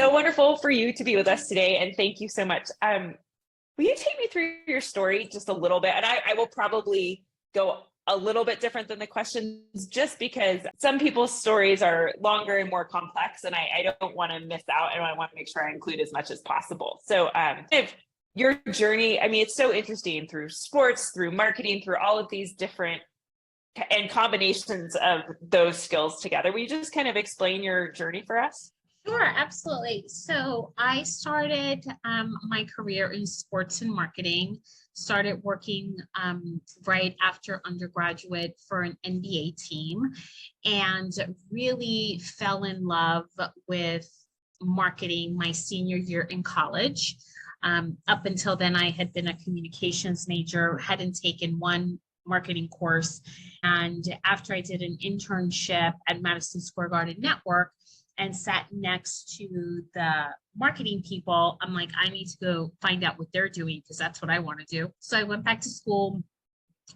so wonderful for you to be with us today, and thank you so much. Will you take me through your story just a little bit? And I will probably go a little bit different than the questions just because some people's stories are longer and more complex, and I don't want to miss out, and I want to make sure I include as much as possible. So if your journey, I mean, it's so interesting through sports, through marketing, through all of these different and combinations of those skills together. Will you just kind of explain your journey for us? Sure, absolutely. So I started my career in sports and marketing, started working right after undergraduate for an NBA team, and really fell in love with marketing my senior year in college. Up until then, I had been a communications major, hadn't taken one marketing course. And after I did an internship at Madison Square Garden Network and sat next to the marketing people, I'm like, I need to go find out what they're doing because that's what I want to do. So I went back to school,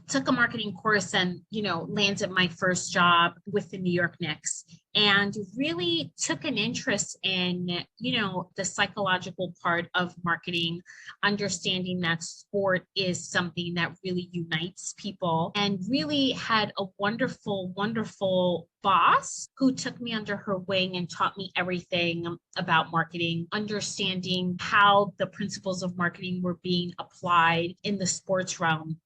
took a marketing course, and landed my first job with the New York Knicks, and really took an interest in the psychological part of marketing, understanding that sport is something that really unites people, and really had a wonderful boss who took me under her wing and taught me everything about marketing, understanding how the principles of marketing were being applied in the sports realm.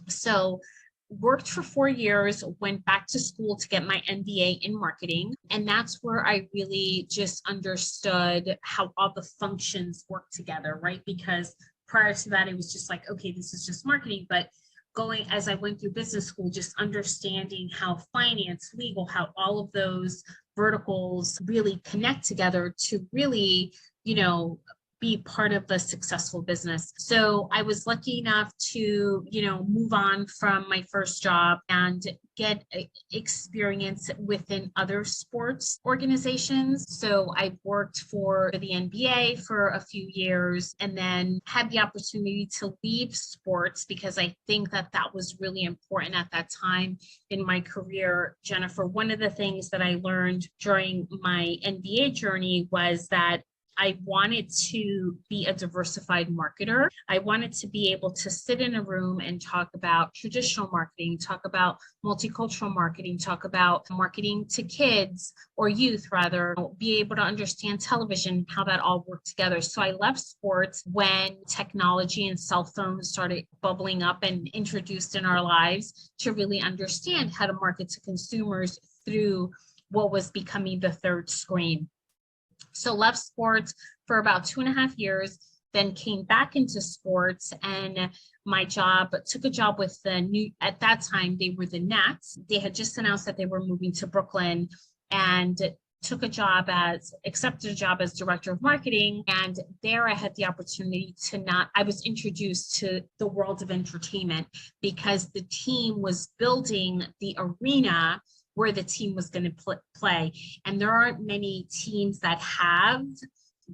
So worked for 4 years, went back to school to get my MBA in marketing. And that's where I really just understood how all the functions work together, right? Because prior to that, it was just like, okay, this is just marketing. But going as I went through business school, just understanding how finance, legal, how all of those verticals really connect together to really, be part of a successful business. So I was lucky enough to, move on from my first job and get experience within other sports organizations. So I worked for the NBA for a few years and then had the opportunity to leave sports because I think that was really important at that time in my career. Jennifer, one of the things that I learned during my NBA journey was that I wanted to be a diversified marketer. I wanted to be able to sit in a room and talk about traditional marketing, talk about multicultural marketing, talk about marketing to kids or youth, rather, be able to understand television, how that all worked together. So I left sports when technology and cell phones started bubbling up and introduced in our lives to really understand how to market to consumers through what was becoming the third screen. So left sports for about 2.5 years, then came back into sports, and took a job with at that time, they were the Nets. They had just announced that they were moving to Brooklyn, and accepted a job as director of marketing. And there I had the opportunity I was introduced to the world of entertainment because the team was building the arena where the team was going to play. And there aren't many teams that have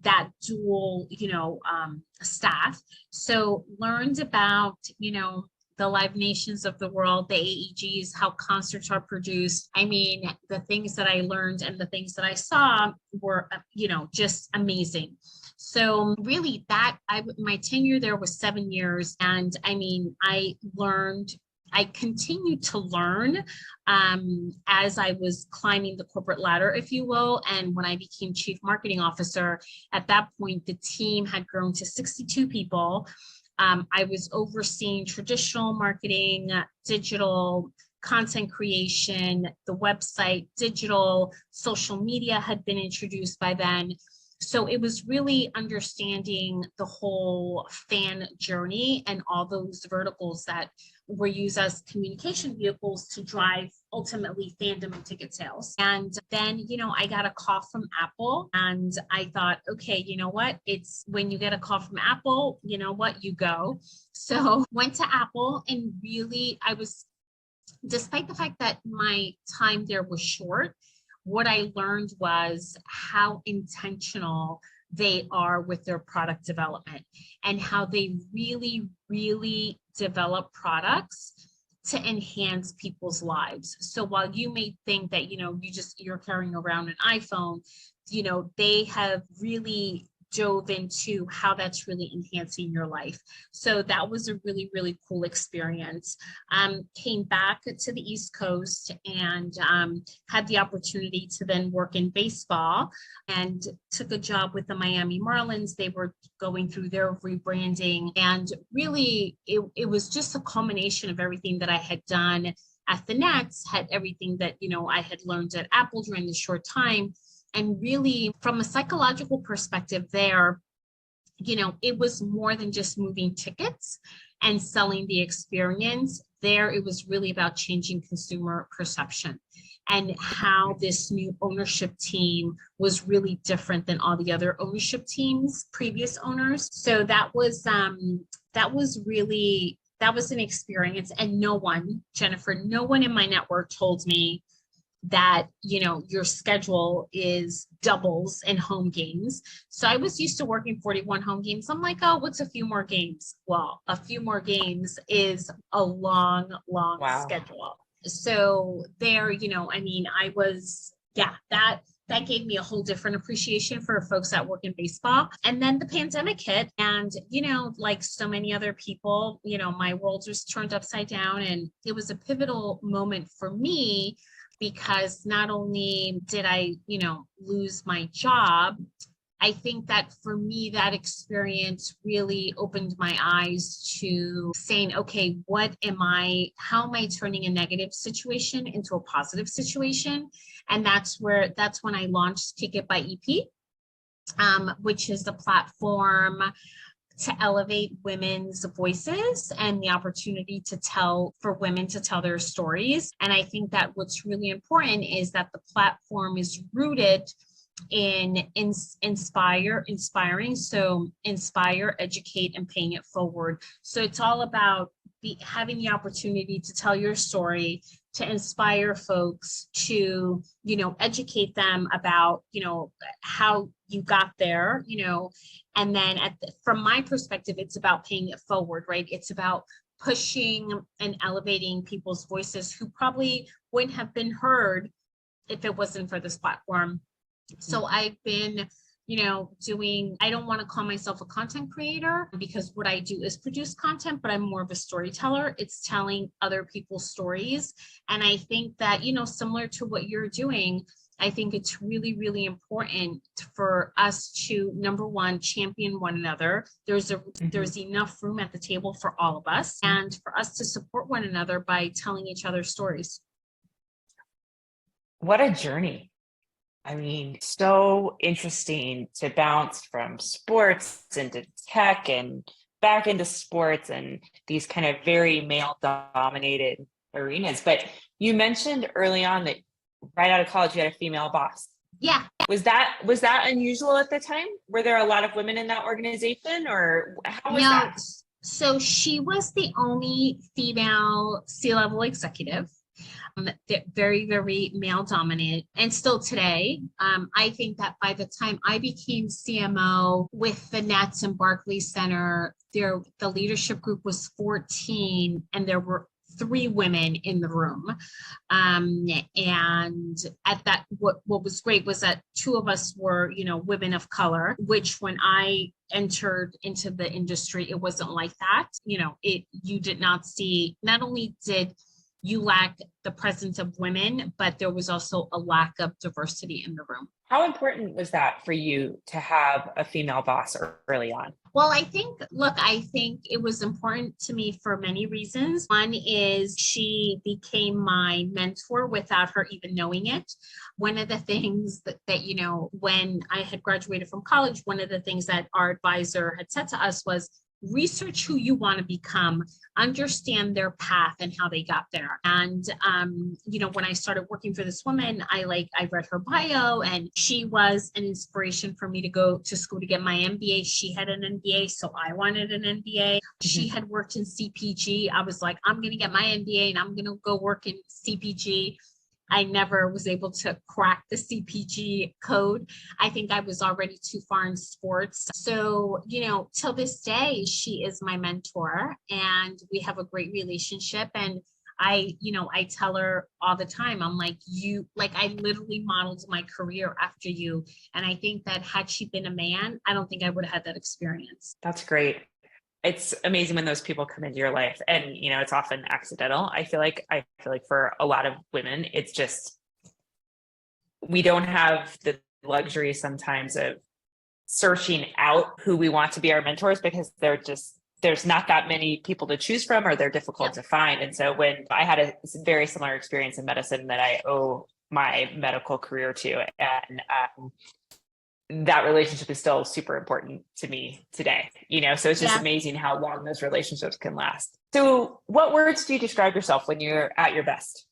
that dual, staff. So learned about, the Live Nations of the world, the AEGs, how concerts are produced. I mean, the things that I learned and the things that I saw were, just amazing. So really my tenure there was 7 years. And I mean, I continued to learn as I was climbing the corporate ladder, if you will. And when I became chief marketing officer, at that point, the team had grown to 62 people. I was overseeing traditional marketing, digital content creation, the website, digital, social media had been introduced by then. So it was really understanding the whole fan journey and all those verticals that were used as communication vehicles to drive ultimately fandom and ticket sales. And then, I got a call from Apple and I thought, okay, you know what? It's when you get a call from Apple, you know what, you go. So went to Apple and really despite the fact that my time there was short, what I learned was how intentional they are with their product development and how they really, really develop products to enhance people's lives. So while you may think that, you're carrying around an iPhone, they have really dove into how that's really enhancing your life. So that was a really, really cool experience. Came back to the East Coast and had the opportunity to then work in baseball and took a job with the Miami Marlins. They were going through their rebranding, and really it was just a culmination of everything that I had done at the Nets, had everything that, I had learned at Apple during the short time. And really, from a psychological perspective there, it was more than just moving tickets and selling the experience. There, it was really about changing consumer perception and how this new ownership team was really different than all the other ownership teams, previous owners. So that was an experience. And Jennifer, no one in my network told me that your schedule is doubles in home games. So I was used to working 41 home games. I'm like, oh, what's a few more games? Well, a few more games is a long Wow. schedule. So there, I was, that gave me a whole different appreciation for folks that work in baseball. And then the pandemic hit, and like so many other people, my world was turned upside down, and it was a pivotal moment for me, because not only did I, lose my job, I think that for me, that experience really opened my eyes to saying, okay, how am I turning a negative situation into a positive situation? And that's when I launched Kick It by EP, which is the platform to elevate women's voices and the opportunity for women to tell their stories. And I think that what's really important is that the platform is rooted in inspiring. So inspire, educate, and paying it forward. So it's all about having the opportunity to tell your story, to inspire folks, to, educate them about, how you got there, and then from my perspective, it's about paying it forward, right? It's about pushing and elevating people's voices who probably wouldn't have been heard if it wasn't for this platform. So I've been, I don't want to call myself a content creator, because what I do is produce content, but I'm more of a storyteller. It's telling other people's stories. And I think that, similar to what you're doing, I think it's really, really important for us to, number one, champion one another. There's enough room at the table for all of us, and for us to support one another by telling each other stories. What a journey. I mean, so interesting to bounce from sports into tech and back into sports and these kind of very male dominated arenas. But you mentioned early on that right out of college, you had a female boss. Yeah. Was that unusual at the time? Were there a lot of women in that organization, or how was that? So she was the only female C-level executive. Very, very male dominated, and still today. I think that by the time I became CMO with the Nets and Barclays Center, the leadership group was 14, and there were 3 women in the room. And at that, what was great was that 2 of us were, women of color, which when I entered into the industry, it wasn't like that. You did not see, not only did you lack the presence of women, but there was also a lack of diversity in the room. How important was that for you to have a female boss early on? Well, I think it was important to me for many reasons. One is she became my mentor without her even knowing it. One of the things that when I had graduated from college, one of the things that our advisor had said to us was, research who you want to become, understand their path and how they got there. And, when I started working for this woman, I read her bio, and she was an inspiration for me to go to school to get my MBA. She had an MBA, so I wanted an MBA. Mm-hmm. She had worked in CPG. I was like, I'm going to get my MBA and I'm going to go work in CPG. I never was able to crack the CPG code. I think I was already too far in sports. So, till this day, she is my mentor, and we have a great relationship. And I tell her all the time, I'm like, I literally modeled my career after you. And I think that had she been a man, I don't think I would have had that experience. That's great. It's amazing when those people come into your life, and it's often accidental. I feel like for a lot of women, it's just, we don't have the luxury sometimes of searching out who we want to be our mentors, because there's not that many people to choose from, or they're difficult to find. And so when I had a very similar experience in medicine that I owe my medical career to, and that relationship is still super important to me today, so it's just amazing how long those relationships can last. So what words do you describe yourself when you're at your best?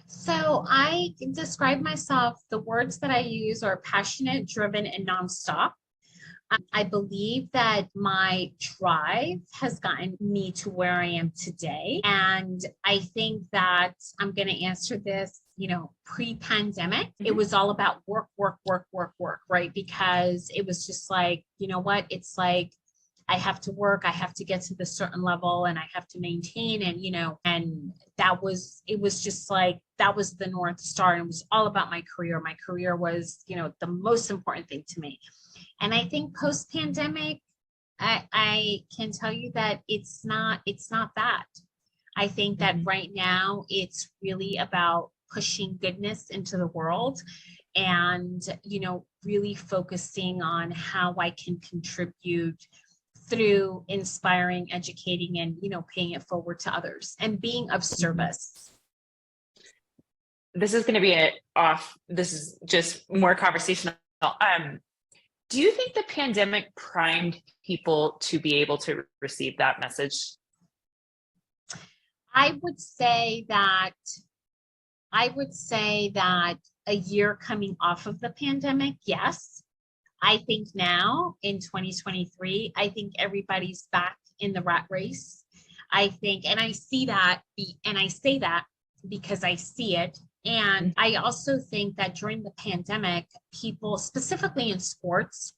So I describe myself, the words that I use are passionate, driven, and nonstop. I believe that my drive has gotten me to where I am today. And I think that I'm going to answer this, pre-pandemic, it was all about work, work, work, work, work, right? Because it was just like, it's like, I have to work, I have to get to this certain level, and I have to maintain, and it was just like, that was the North Star. And it was all about my career. My career was, the most important thing to me. And I think post-pandemic, I can tell you that it's not that. I think that right now it's really about pushing goodness into the world, and, really focusing on how I can contribute through inspiring, educating, and, paying it forward to others and being of service. This is going to be this is just more conversational. Do you think the pandemic primed people to be able to receive that message? I would say that a year coming off of the pandemic, yes. I think now in 2023, I think everybody's back in the rat race. I think, and I see that, and I say that because I see it. And I also think that during the pandemic, people, specifically in sports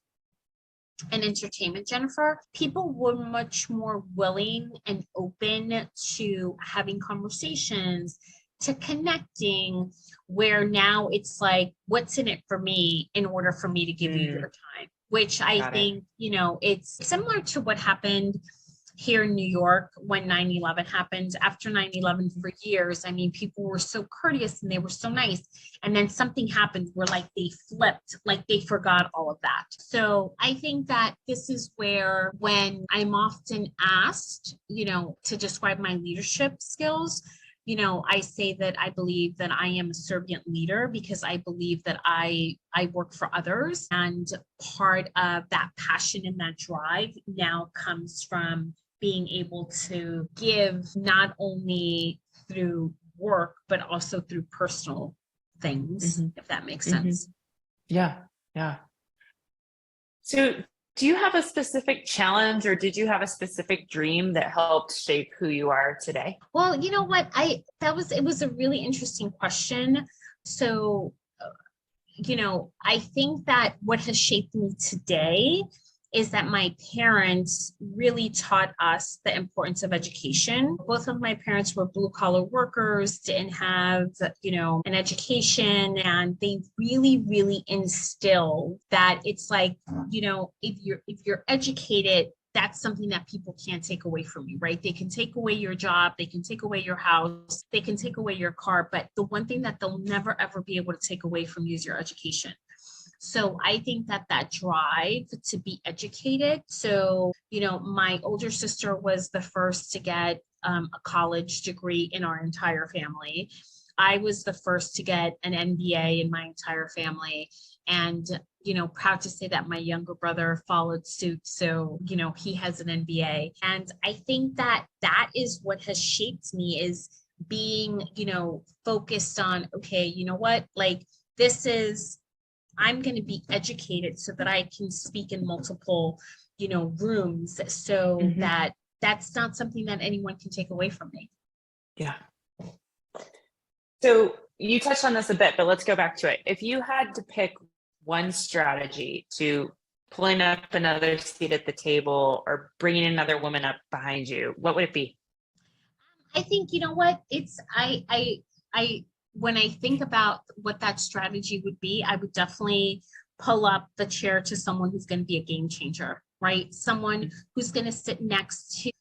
and entertainment, Jennifer, people were much more willing and open to having conversations, to connecting, where now it's like, what's in it for me in order for me to give you your time, which I think, it's similar to what happened here in New York when 9/11 happened. After 9/11, for years, I mean, people were so courteous and they were so nice. And then something happened where like they flipped, like they forgot all of that. So I think that this is where, when I'm often asked, to describe my leadership skills, I say that I believe that I am a servant leader, because I believe that I work for others. And part of that passion and that drive now comes from being able to give, not only through work, but also through personal things, if that makes sense. Yeah. So do you have a specific challenge, or did you have a specific dream that helped shape who you are today? Well, you know what? It was a really interesting question. So, I think that what has shaped me today is that my parents really taught us the importance of education. Both of my parents were blue collar workers, didn't have, an education, and they really, really instilled that it's like, if you're educated, that's something that people can't take away from you, right? They can take away your job, they can take away your house, they can take away your car, but the one thing that they'll never, ever be able to take away from you is your education. So I think that drive to be educated. So, my older sister was the first to get a college degree in our entire family. I was the first to get an MBA in my entire family. And, proud to say that my younger brother followed suit. So, he has an MBA. And I think that is what has shaped me, is being, focused on, okay, you know what, like I'm going to be educated so that I can speak in multiple, rooms, so that that's not something that anyone can take away from me. Yeah. So you touched on this a bit, but let's go back to it. If you had to pick one strategy to pulling up another seat at the table or bringing another woman up behind you, what would it be? I think, you know what, when I think about what that strategy would be, I would definitely pull up the chair to someone who's going to be a game changer, right? Someone who's going to sit next to,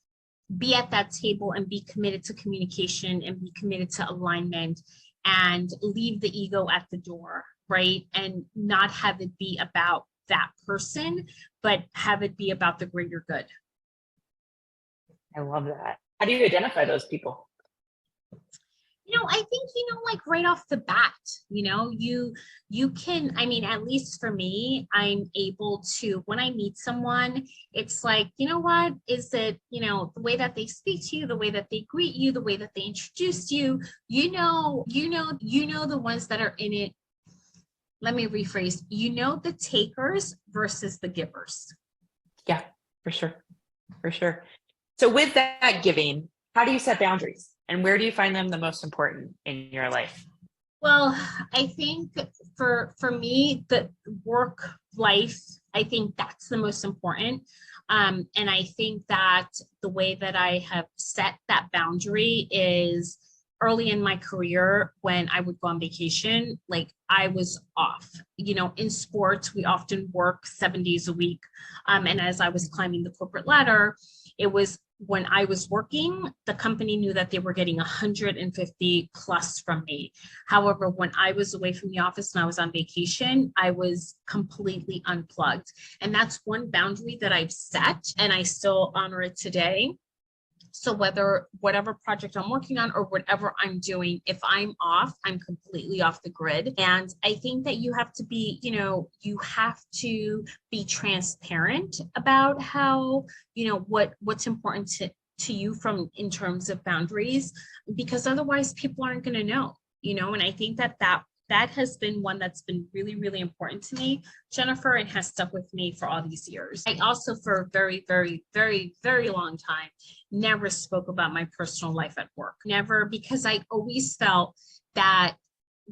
be at that table and be committed to communication and be committed to alignment and leave the ego at the door, right? And not have it be about that person, but have it be about the greater good. I love that. How do you identify those people? I think, like right off the bat, you can, I mean, at least for me, I'm able to, when I meet someone, it's like, what is it, the way that they speak to you, the way that they greet you, the way that they introduce you, the ones that are in it. Let me rephrase, the takers versus the givers. Yeah, for sure. For sure. So with that giving, how do you set boundaries? And where do you find them the most important in your life? Well, I think for me, the work life, I think that's the most important. And I think that the way that I have set that boundary is early in my career when I would go on vacation, like I was off. In sports, we often work 7 days a week. And as I was climbing the corporate ladder, it was when I was working, the company knew that they were getting 150 plus from me. However, when I was away from the office and I was on vacation, I was completely unplugged. And that's one boundary that I've set and I still honor it today. So whatever project I'm working on or whatever I'm doing, if I'm off, I'm completely off the grid. And I think that you have to be, you have to be transparent about how, what's important to you in terms of boundaries, because otherwise people aren't going to know, and I think that has been one that's been really, really important to me, Jennifer, and has stuck with me for all these years. I also, for a very, very, very, very long time, never spoke about my personal life at work. Never, because I always felt that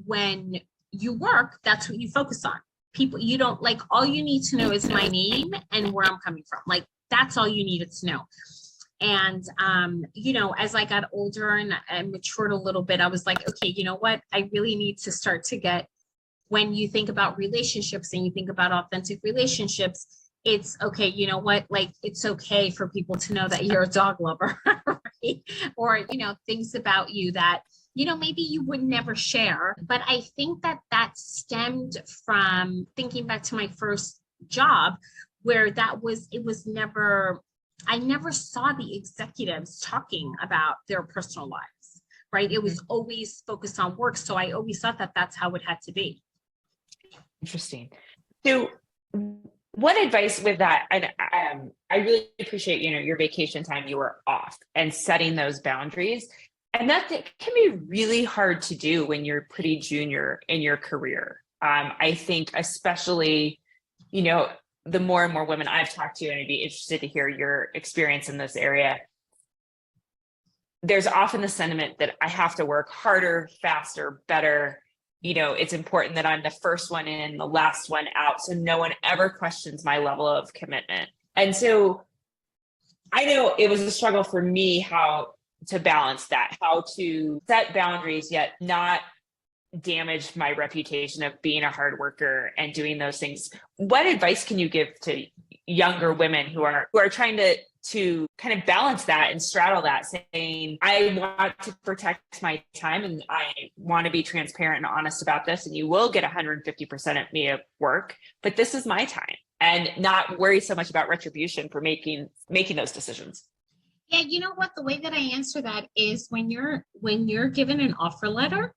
when you work, that's what you focus on. People, you don't like, all you need to know is my name and where I'm coming from. Like, that's all you needed to know. And, as I got older and matured a little bit, I was like, okay, you know what? I really need to start to get, when you think about relationships and you think about authentic relationships, it's okay, you know what? Like, it's okay for people to know that you're a dog lover, right? Or, things about you that, maybe you would never share. But I think that stemmed from thinking back to my first job, where I never saw the executives talking about their personal lives, right? It was always focused on work. So I always thought that that's how it had to be. Interesting. So what advice with that? And I really appreciate, your vacation time, you were off and setting those boundaries. And that can be really hard to do when you're pretty junior in your career. I think especially, the more and more women I've talked to, and I'd be interested to hear your experience in this area, there's often the sentiment that I have to work harder, faster, better. It's important that I'm the first one in, the last one out, so no one ever questions my level of commitment. And so I know it was a struggle for me how to balance that, how to set boundaries, yet not damaged my reputation of being a hard worker and doing those things. What advice can you give to younger women who are trying to kind of balance that and straddle that, saying, I want to protect my time and I want to be transparent and honest about this, and you will get 150% of me at work, but this is my time, and not worry so much about retribution for making those decisions? Yeah, you know what? The way that I answer that is when you're given an offer letter,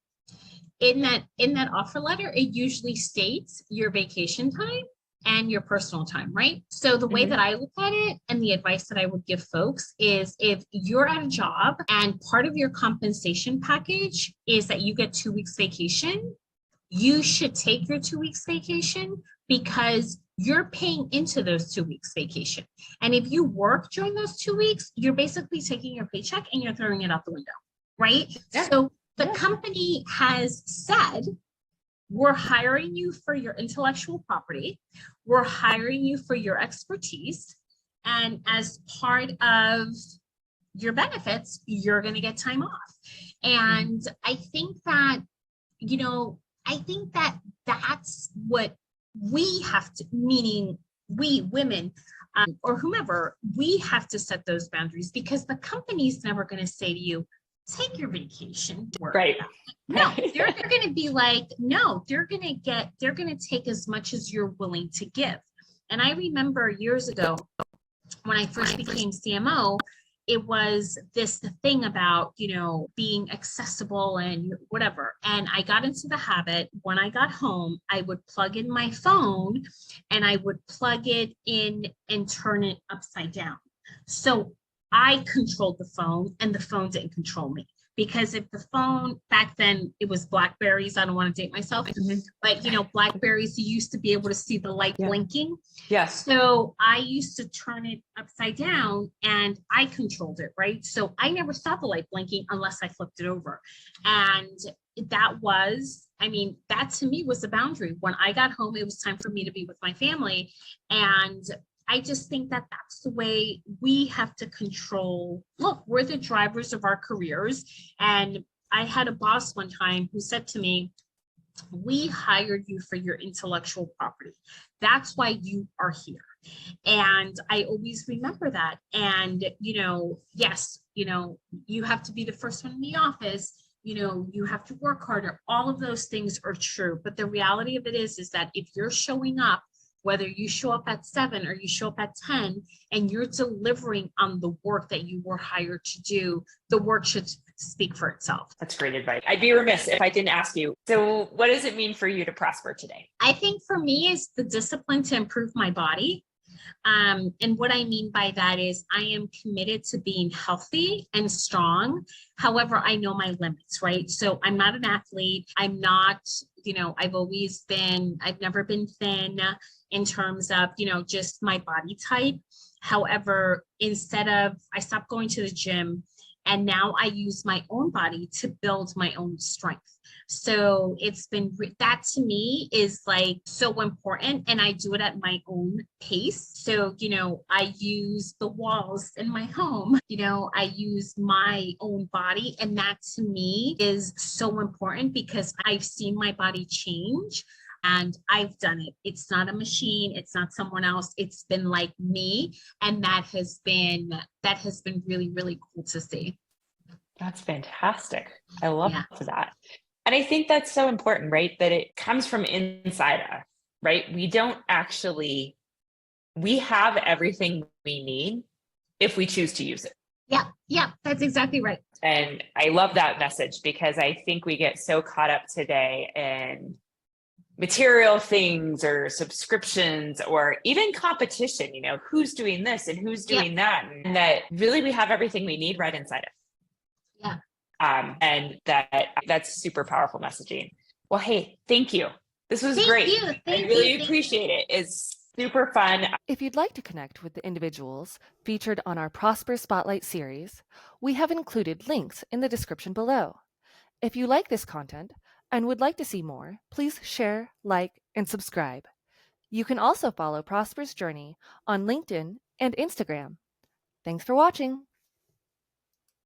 in that offer letter, it usually states your vacation time and your personal time, right? So the way that I look at it, and the advice that I would give folks, is if you're at a job and part of your compensation package is that you get 2 weeks vacation, you should take your 2 weeks vacation, because you're paying into those 2 weeks vacation. And if you work during those 2 weeks, you're basically taking your paycheck and you're throwing it out the window, right? Yeah. So the company has said, we're hiring you for your intellectual property. We're hiring you for your expertise. And as part of your benefits, you're going to get time off. And I think that, you know, I think that that's what we have to, meaning we women, or whomever, we have to set those boundaries, because the company's never going to say to you, take your vacation. Right. No, they're going to be like, no, they're going to take as much as you're willing to give. And I remember years ago when I first became CMO, it was this thing about, you know, being accessible and whatever. And I got into the habit, when I got home, I would plug in my phone and I would plug it in and turn it upside down. So I controlled the phone and the phone didn't control me. Because if the phone, back then it was Blackberries, I don't want to date myself, but you know, Blackberries, you used to be able to see the light blinking. Yes. So I used to turn it upside down and I controlled it, right? So I never saw the light blinking unless I flipped it over. And that was, I mean, that to me was the boundary. When I got home, it was time for me to be with my family. And I just think that that's the way we have to control. Look, we're the drivers of our careers. And I had a boss one time who said to me, we hired you for your intellectual property. That's why you are here. And I always remember that. And, you know, yes, you know, you have to be the first one in the office. You know, you have to work harder. All of those things are true. But the reality of it is that if you're showing up, whether you show up at 7 or you show up at 10, and you're delivering on the work that you were hired to do, the work should speak for itself. That's great advice. I'd be remiss if I didn't ask you. So what does it mean for you to prosper today? I think for me is the discipline to improve my body. And what I mean by that is I am committed to being healthy and strong. However, I know my limits, right? So I'm not an athlete. I'm not, you know, I've never been thin in terms of, you know, just my body type. However, I stopped going to the gym, and now I use my own body to build my own strength. So it's been, that to me is like so important, and I do it at my own pace. So, you know, I use the walls in my home, you know, I use my own body. And that to me is so important because I've seen my body change. And I've done it. It's not a machine. It's not someone else. It's been like me. And that has been really, really cool to see. That's fantastic. I love that. And I think that's so important, right? That it comes from inside us, right? We have everything we need if we choose to use it. Yeah, that's exactly right. And I love that message, because I think we get so caught up today in material things or subscriptions or even competition, you know, who's doing this and who's doing that. And that really we have everything we need right inside us. Yeah. And that's super powerful messaging. Well, hey, thank you. This was great. I really appreciate it. It's super fun. If you'd like to connect with the individuals featured on our Prosper Spotlight series, we have included links in the description below. If you like this content and would like to see more, please share, like, and subscribe. You can also follow Prosper's journey on LinkedIn and Instagram. Thanks for watching.